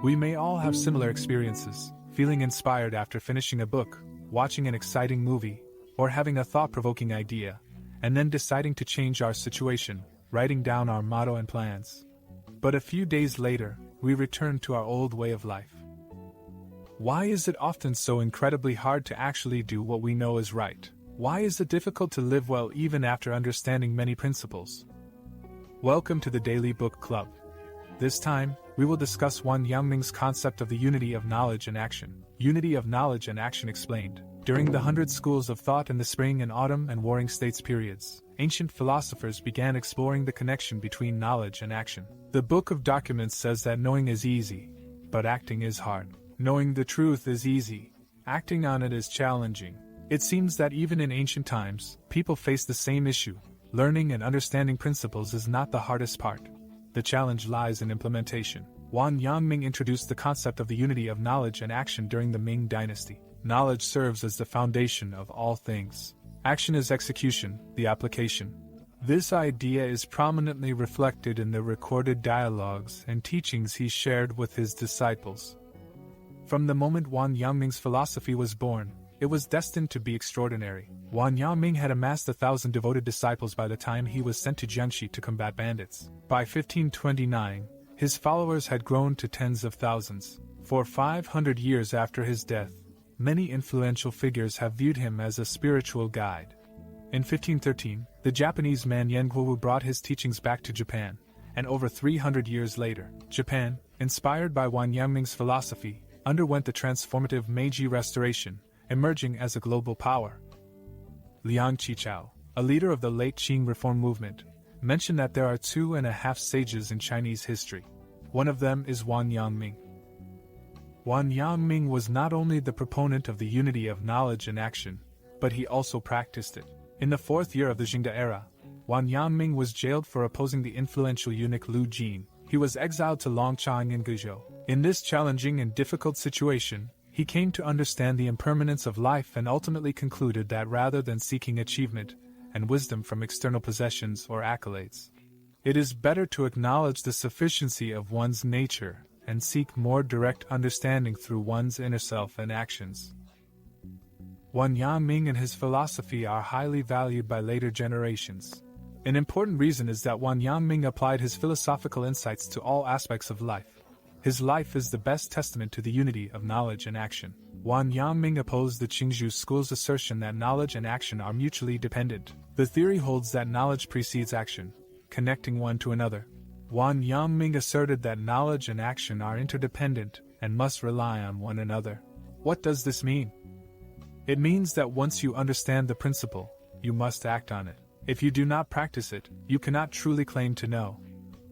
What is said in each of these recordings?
We may all have similar experiences, feeling inspired after finishing a book, watching an exciting movie, or having a thought-provoking idea, and then deciding to change our situation, writing down our motto and plans. But a few days later, we return to our old way of life. Why is it often so incredibly hard to actually do what we know is right? Why is it difficult to live well even after understanding many principles? Welcome to the Daily Book Club. This time, we will discuss Wang Yangming's concept of the unity of knowledge and action. Unity of knowledge and action explained. During the 100 schools of thought in the spring and autumn and warring states periods, ancient philosophers began exploring the connection between knowledge and action. The Book of Documents says that knowing is easy, but acting is hard. Knowing the truth is easy, acting on it is challenging. It seems that even in ancient times, people face the same issue. Learning and understanding principles is not the hardest part. The challenge lies in implementation. Wang Yangming introduced the concept of the unity of knowledge and action during the Ming Dynasty. Knowledge serves as the foundation of all things. Action is execution, the application. This idea is prominently reflected in the recorded dialogues and teachings he shared with his disciples. From the moment Wang Yangming's philosophy was born, it was destined to be extraordinary. Wang Yangming had amassed 1,000 devoted disciples by the time he was sent to Jiangxi to combat bandits. By 1529, his followers had grown to tens of thousands. For 500 years after his death, many influential figures have viewed him as a spiritual guide. In 1513, the Japanese man Yangmingism brought his teachings back to Japan, and over 300 years later, Japan, inspired by Wang Yangming's philosophy, underwent the transformative Meiji Restoration, emerging as a global power. Liang Qichao, a leader of the late Qing reform movement, mentioned that there are 2.5 sages in Chinese history. One of them is Wang Yangming. Wang Yangming was not only the proponent of the unity of knowledge and action, but he also practiced it. In the 4th year of the Jingde era, Wang Yangming was jailed for opposing the influential eunuch Lu Jin. He was exiled to Longchang in Guizhou. In this challenging and difficult situation, he came to understand the impermanence of life and ultimately concluded that rather than seeking achievement and wisdom from external possessions or accolades, it is better to acknowledge the sufficiency of one's nature and seek more direct understanding through one's inner self and actions. Wang Yangming and his philosophy are highly valued by later generations. An important reason is that Wang Yangming applied his philosophical insights to all aspects of life. His life is the best testament to the unity of knowledge and action. Wang Yangming opposed the Qingzhou school's assertion that knowledge and action are mutually dependent. The theory holds that knowledge precedes action, connecting one to another. Wang Yangming asserted that knowledge and action are interdependent and must rely on one another. What does this mean? It means that once you understand the principle, you must act on it. If you do not practice it, you cannot truly claim to know.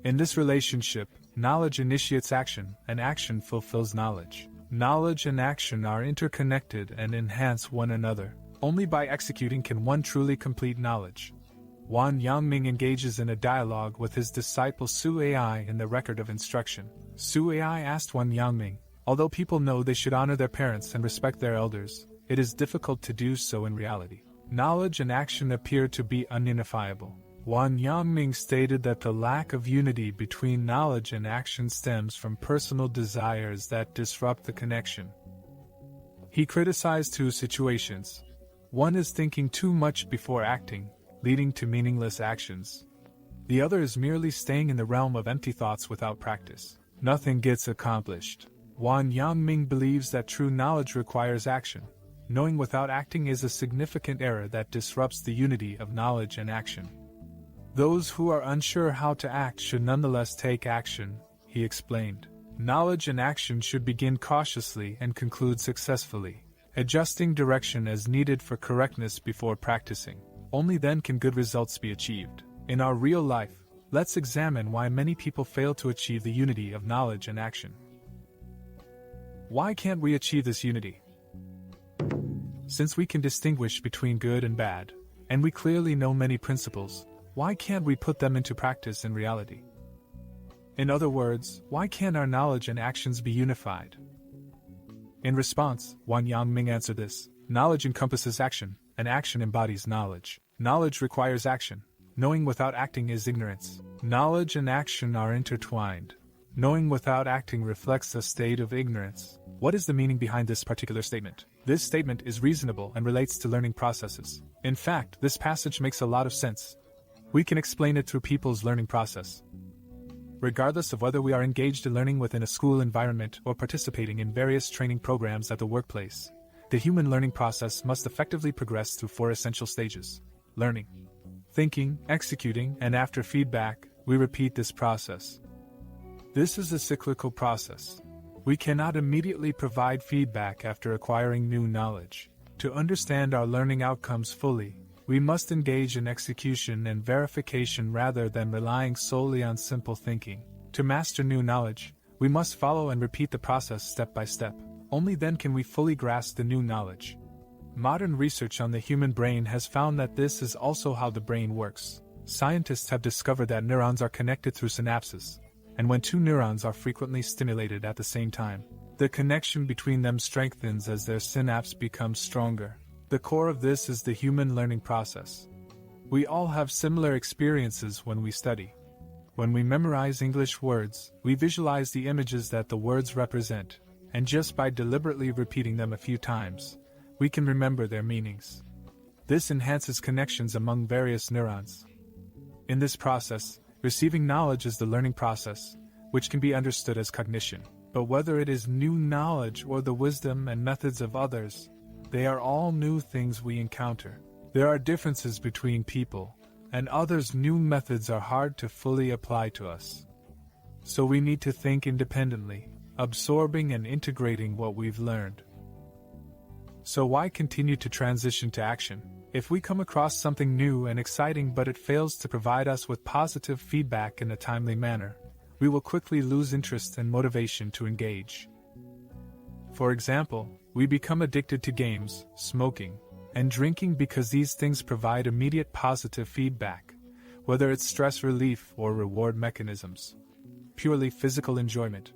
In this relationship, knowledge initiates action, and action fulfills knowledge. Knowledge and action are interconnected and enhance one another. Only by executing can one truly complete knowledge. Wang Yangming engages in a dialogue with his disciple Su Ai in the Record of Instruction. Su Ai asked Wang Yangming, although people know they should honor their parents and respect their elders, it is difficult to do so in reality. Knowledge and action appear to be ununifiable. Wang Yangming stated that the lack of unity between knowledge and action stems from personal desires that disrupt the connection. He criticized two situations. One is thinking too much before acting, leading to meaningless actions. The other is merely staying in the realm of empty thoughts without practice. Nothing gets accomplished. Wang Yangming believes that true knowledge requires action. Knowing without acting is a significant error that disrupts the unity of knowledge and action. Those who are unsure how to act should nonetheless take action, he explained. Knowledge and action should begin cautiously and conclude successfully, adjusting direction as needed for correctness before practicing. Only then can good results be achieved. In our real life, let's examine why many people fail to achieve the unity of knowledge and action. Why can't we achieve this unity? Since we can distinguish between good and bad, and we clearly know many principles, why can't we put them into practice in reality? In other words, why can't our knowledge and actions be unified? In response, Wang Yangming answered this. Knowledge encompasses action, and action embodies knowledge. Knowledge requires action. Knowing without acting is ignorance. Knowledge and action are intertwined. Knowing without acting reflects a state of ignorance. What is the meaning behind this particular statement? This statement is reasonable and relates to learning processes. In fact, this passage makes a lot of sense. We can explain it through people's learning process. Regardless of whether we are engaged in learning within a school environment or participating in various training programs at the workplace, the human learning process must effectively progress through 4 essential stages: learning, thinking, executing, and after feedback, we repeat this process. This is a cyclical process. We cannot immediately provide feedback after acquiring new knowledge. To understand our learning outcomes fully, we must engage in execution and verification rather than relying solely on simple thinking. To master new knowledge, we must follow and repeat the process step by step. Only then can we fully grasp the new knowledge. Modern research on the human brain has found that this is also how the brain works. Scientists have discovered that neurons are connected through synapses, and when 2 neurons are frequently stimulated at the same time, the connection between them strengthens as their synapse becomes stronger. The core of this is the human learning process. We all have similar experiences when we study. When we memorize English words, we visualize the images that the words represent, and just by deliberately repeating them a few times, we can remember their meanings. This enhances connections among various neurons. In this process, receiving knowledge is the learning process, which can be understood as cognition. But whether it is new knowledge or the wisdom and methods of others, they are all new things we encounter. There are differences between people, and others' new methods are hard to fully apply to us. So we need to think independently, absorbing and integrating what we've learned. So why continue to transition to action? If we come across something new and exciting but it fails to provide us with positive feedback in a timely manner, we will quickly lose interest and motivation to engage. For example, we become addicted to games, smoking, and drinking because these things provide immediate positive feedback, whether it's stress relief or reward mechanisms. Purely physical enjoyment.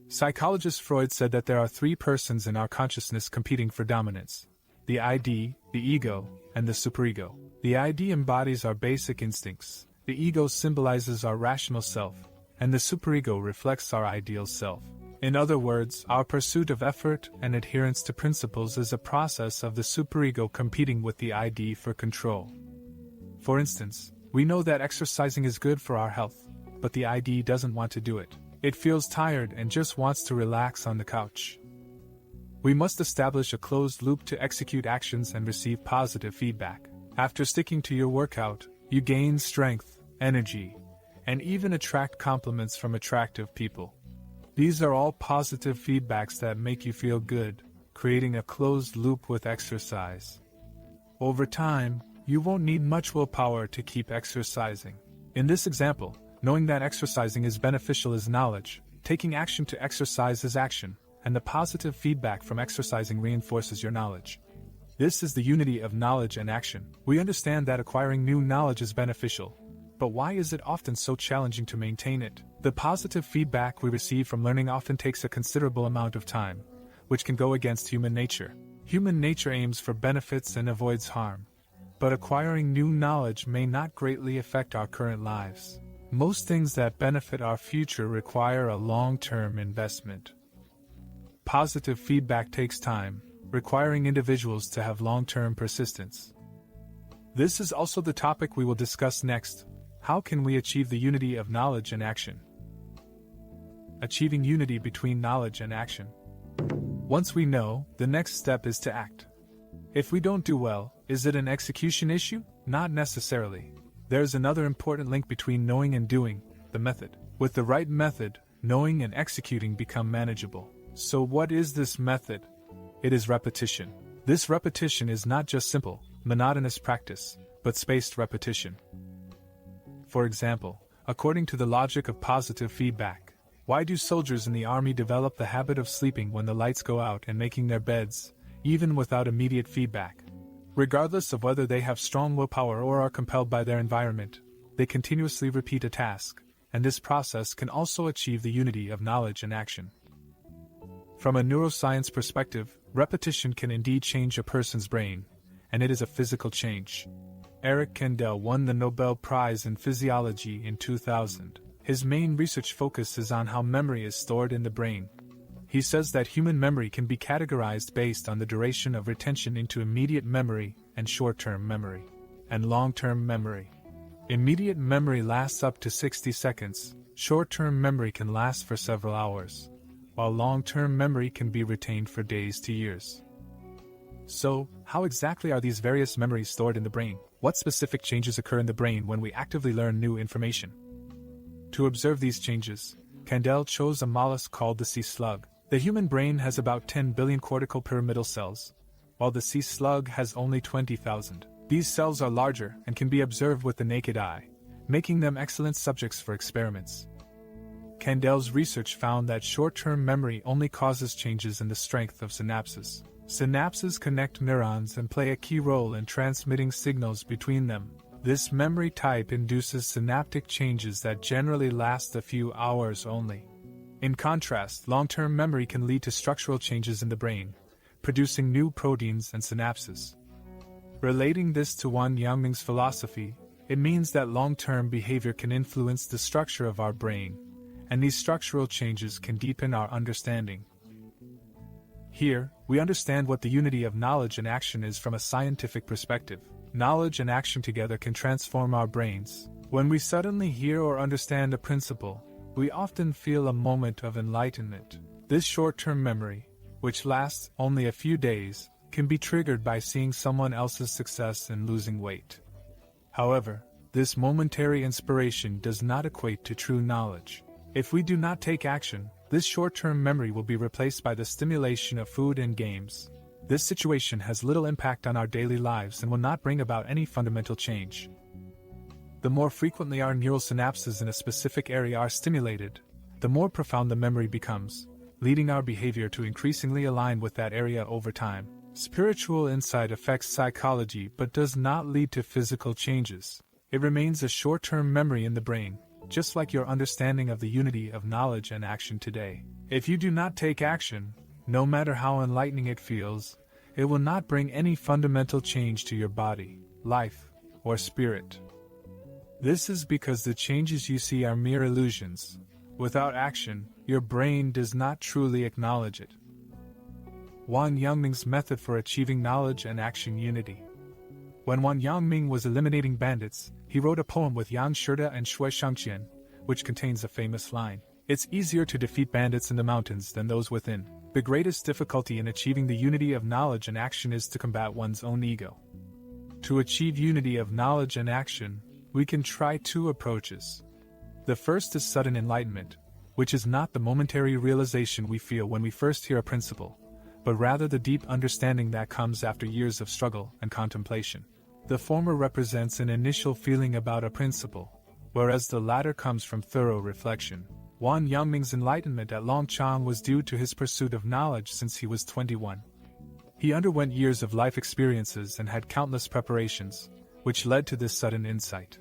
Psychologist Freud said that there are 3 persons in our consciousness competing for dominance: the ID, the ego, and the superego. The ID embodies our basic instincts, the ego symbolizes our rational self, and the superego reflects our ideal self. In other words, our pursuit of effort and adherence to principles is a process of the superego competing with the ID for control. For instance, we know that exercising is good for our health, but the ID doesn't want to do it. It feels tired and just wants to relax on the couch. We must establish a closed loop to execute actions and receive positive feedback. After sticking to your workout, you gain strength, energy, and even attract compliments from attractive people. These are all positive feedbacks that make you feel good, creating a closed loop with exercise. Over time, you won't need much willpower to keep exercising. In this example, knowing that exercising is beneficial is knowledge, taking action to exercise is action, and the positive feedback from exercising reinforces your knowledge. This is the unity of knowledge and action. We understand that acquiring new knowledge is beneficial, but why is it often so challenging to maintain it? The positive feedback we receive from learning often takes a considerable amount of time, which can go against human nature. Human nature aims for benefits and avoids harm, but acquiring new knowledge may not greatly affect our current lives. Most things that benefit our future require a long-term investment. Positive feedback takes time, requiring individuals to have long-term persistence. This is also the topic we will discuss next. How can we achieve the unity of knowledge and action? Achieving unity between knowledge and action. Once we know, the next step is to act. If we don't do well, is it an execution issue? Not necessarily. There's another important link between knowing and doing, the method. With the right method, knowing and executing become manageable. So what is this method? It is repetition. This repetition is not just simple, monotonous practice, but spaced repetition. For example, according to the logic of positive feedback, why do soldiers in the army develop the habit of sleeping when the lights go out and making their beds, even without immediate feedback? Regardless of whether they have strong willpower or are compelled by their environment, they continuously repeat a task, and this process can also achieve the unity of knowledge and action. From a neuroscience perspective, repetition can indeed change a person's brain, and it is a physical change. Eric Kandel won the Nobel Prize in Physiology in 2000 His main research focus is on how memory is stored in the brain. He says that human memory can be categorized based on the duration of retention into immediate memory and short-term memory, and long-term memory. Immediate memory lasts up to 60 seconds, short-term memory can last for several hours, while long-term memory can be retained for days to years. So, how exactly are these various memories stored in the brain? What specific changes occur in the brain when we actively learn new information? To observe these changes, Kandel chose a mollusk called the sea slug. The human brain has about 10 billion cortical pyramidal cells, while the sea slug has only 20,000. These cells are larger and can be observed with the naked eye, making them excellent subjects for experiments. Kandel's research found that short-term memory only causes changes in the strength of synapses. Synapses connect neurons and play a key role in transmitting signals between them. This memory type induces synaptic changes that generally last a few hours only. In contrast, long-term memory can lead to structural changes in the brain, producing new proteins and synapses. Relating this to Wang Yangming's philosophy, it means that long-term behavior can influence the structure of our brain, and these structural changes can deepen our understanding. Here, we understand what the unity of knowledge and action is from a scientific perspective. Knowledge and action together can transform our brains. When we suddenly hear or understand a principle, we often feel a moment of enlightenment. This short-term memory, which lasts only a few days, can be triggered by seeing someone else's success in losing weight. However, this momentary inspiration does not equate to true knowledge. If we do not take action, this short-term memory will be replaced by the stimulation of food and games. This situation has little impact on our daily lives and will not bring about any fundamental change. The more frequently our neural synapses in a specific area are stimulated, the more profound the memory becomes, leading our behavior to increasingly align with that area over time. Spiritual insight affects psychology but does not lead to physical changes. It remains a short-term memory in the brain, just like your understanding of the unity of knowledge and action today. If you do not take action, no matter how enlightening it feels, it will not bring any fundamental change to your body, life, or spirit. This is because the changes you see are mere illusions. Without action, your brain does not truly acknowledge it. Wang Yangming's method for achieving knowledge and action unity. When Wang Yangming was eliminating bandits, he wrote a poem with Yang Shida and Shui Shangqian, which contains a famous line. It's easier to defeat bandits in the mountains than those within. The greatest difficulty in achieving the unity of knowledge and action is to combat one's own ego. To achieve unity of knowledge and action, we can try two approaches. The first is sudden enlightenment, which is not the momentary realization we feel when we first hear a principle, but rather the deep understanding that comes after years of struggle and contemplation. The former represents an initial feeling about a principle, whereas the latter comes from thorough reflection. Wang Yangming's enlightenment at Longchang was due to his pursuit of knowledge since he was 21. He underwent years of life experiences and had countless preparations, which led to this sudden insight.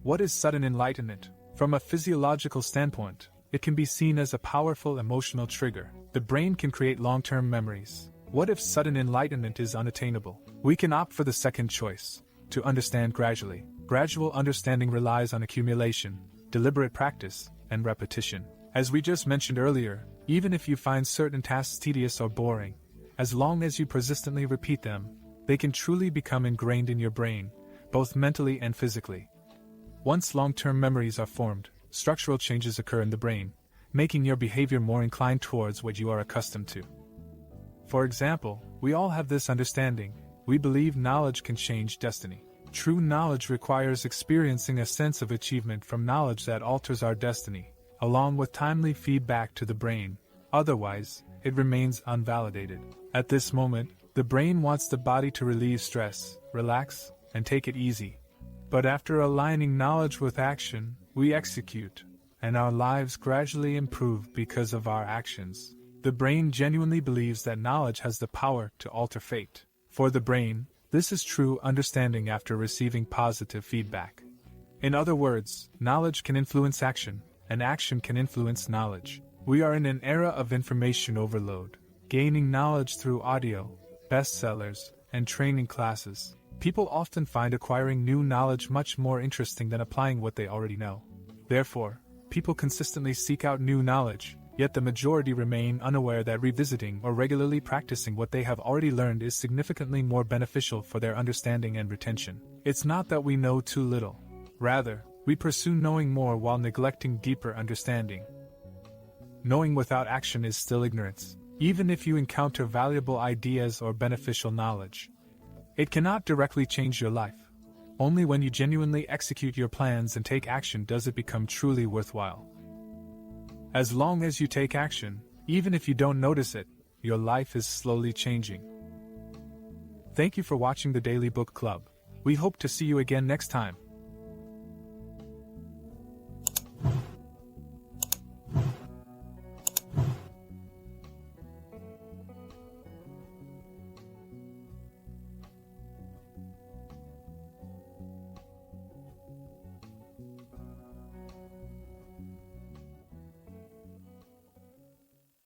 What is sudden enlightenment? From a physiological standpoint, it can be seen as a powerful emotional trigger. The brain can create long-term memories. What if sudden enlightenment is unattainable? We can opt for the second choice, to understand gradually. Gradual understanding relies on accumulation, deliberate practice, and repetition. As we just mentioned earlier, even if you find certain tasks tedious or boring, as long as you persistently repeat them, they can truly become ingrained in your brain, both mentally and physically. Once long-term memories are formed, structural changes occur in the brain, making your behavior more inclined towards what you are accustomed to. For example, we all have this understanding: we believe knowledge can change destiny. True knowledge requires experiencing a sense of achievement from knowledge that alters our destiny, along with timely feedback to the brain. Otherwise, it remains unvalidated. At this moment, the brain wants the body to relieve stress, relax, and take it easy. But after aligning knowledge with action, we execute, and our lives gradually improve because of our actions. The brain genuinely believes that knowledge has the power to alter fate. For the brain, this is true understanding after receiving positive feedback. In other words, knowledge can influence action, and action can influence knowledge. We are in an era of information overload. Gaining knowledge through audio, bestsellers, and training classes. People often find acquiring new knowledge much more interesting than applying what they already know. Therefore, People consistently seek out new knowledge, yet the majority remain unaware that revisiting or regularly practicing what they have already learned is significantly more beneficial for their understanding and retention. It's not that we know too little. Rather, we pursue knowing more while neglecting deeper understanding. Knowing without action is still ignorance, even if you encounter valuable ideas or beneficial knowledge. It cannot directly change your life. Only when you genuinely execute your plans and take action does it become truly worthwhile. As long as you take action, even if you don't notice it, your life is slowly changing. Thank you for watching the Daily Book Club. We hope to see you again next time.